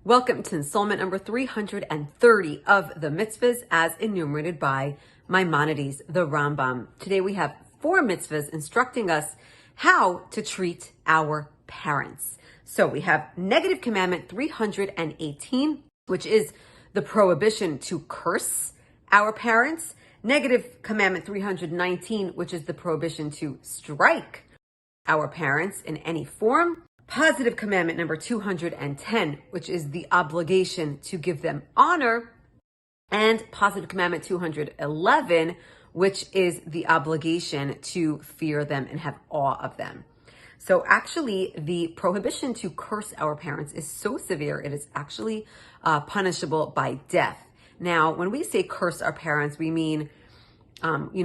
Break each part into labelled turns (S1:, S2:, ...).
S1: Welcome to installment number 330 of the mitzvahs as enumerated by Maimonides, the Rambam. Today we have 4 mitzvahs instructing us how to treat our parents. So we have negative commandment 318, which is the prohibition to curse our parents. Negative commandment 319, which is the prohibition to strike our parents in any form. Positive commandment number 210, which is the obligation to give them honor. And positive commandment 211, which is the obligation to fear them and have awe of them. So actually, the prohibition to curse our parents is so severe, it is actually punishable by death. Now, when we say curse our parents, we mean we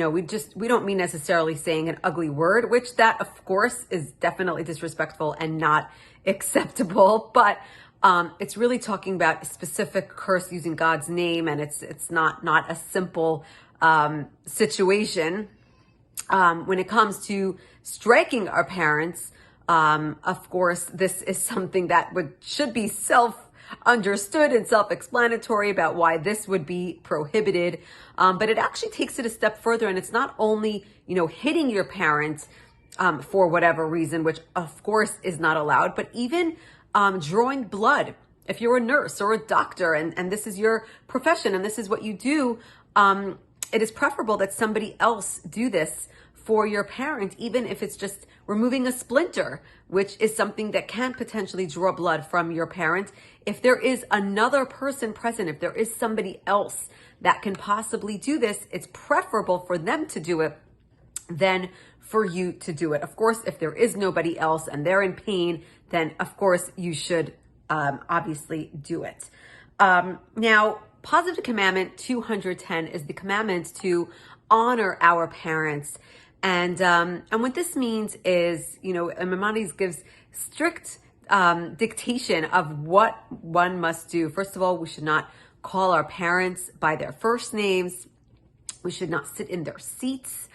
S1: don't mean necessarily saying an ugly word, which that of course is definitely disrespectful and not acceptable, but it's really talking about a specific curse using God's name, and it's not a simple situation. When it comes to striking our parents, of course, this is something that should be understood and self-explanatory about why this would be prohibited. But it actually takes it a step further, and it's not only, hitting your parents for whatever reason, which of course is not allowed, but even drawing blood. If you're a nurse or a doctor and this is your profession and this is what you do, it is preferable that somebody else do this for your parent, even if it's just removing a splinter, which is something that can potentially draw blood from your parent. If there is another person present, if there is somebody else that can possibly do this, it's preferable for them to do it than for you to do it. Of course, if there is nobody else and they're in pain, then of course you should obviously do it. Now, positive commandment 210 is the commandment to honor our parents. And what this means is, Maimonides gives strict dictation of what one must do. First of all, we should not call our parents by their first names. We should not sit in their seats.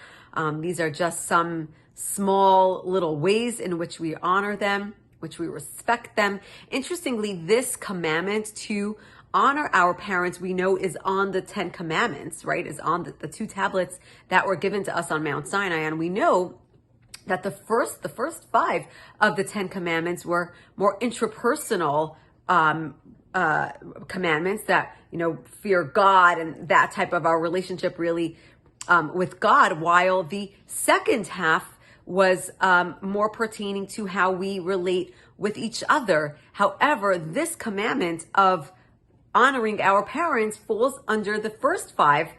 S1: These are just some small little ways in which we honor them, which we respect them. Interestingly, this commandment to honor our parents, we know, is on the 10 commandments, right? Is on the 2 tablets that were given to us on Mount Sinai. And we know that the first 5 of the 10 commandments were more intrapersonal commandments that, fear God and that type of our relationship really with God, while the second half was more pertaining to how we relate with each other. However, this commandment of honoring our parents falls under the first 5,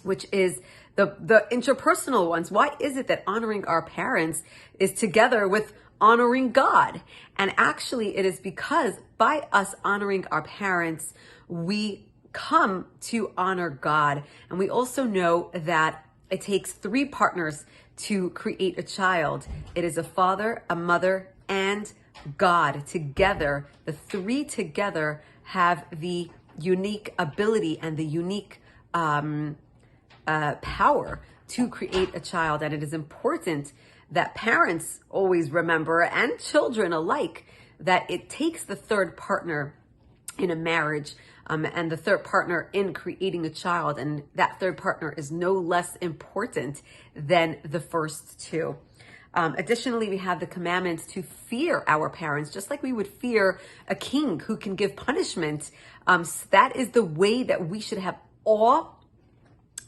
S1: which is the interpersonal ones. Why is it that honoring our parents is together with honoring God? And actually, it is because by us honoring our parents, we come to honor God. And we also know that it takes 3 partners to create a child. It is a father, a mother, and God. Together, the 3 together have the unique ability and the unique power to create a child. And it is important that parents always remember, and children alike, that it takes the third partner in a marriage and the third partner in creating a child. And that third partner is no less important than the first 2. Additionally, we have the commandments to fear our parents, just like we would fear a king who can give punishment. So that is the way that we should have awe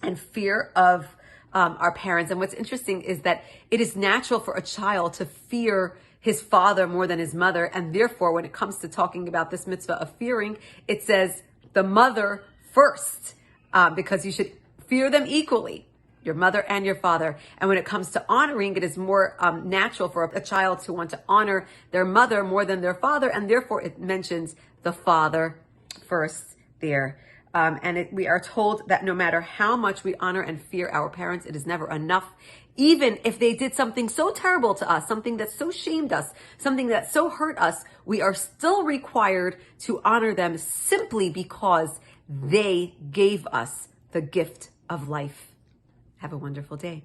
S1: and fear of our parents. And what's interesting is that it is natural for a child to fear his father more than his mother. And therefore, when it comes to talking about this mitzvah of fearing, it says the mother first, because you should fear them equally, your mother and your father. And when it comes to honoring, it is more natural for a child to want to honor their mother more than their father. And therefore, it mentions the father first there. We are told that no matter how much we honor and fear our parents, it is never enough. Even if they did something so terrible to us, something that so shamed us, something that so hurt us, we are still required to honor them simply because they gave us the gift of life. Have a wonderful day.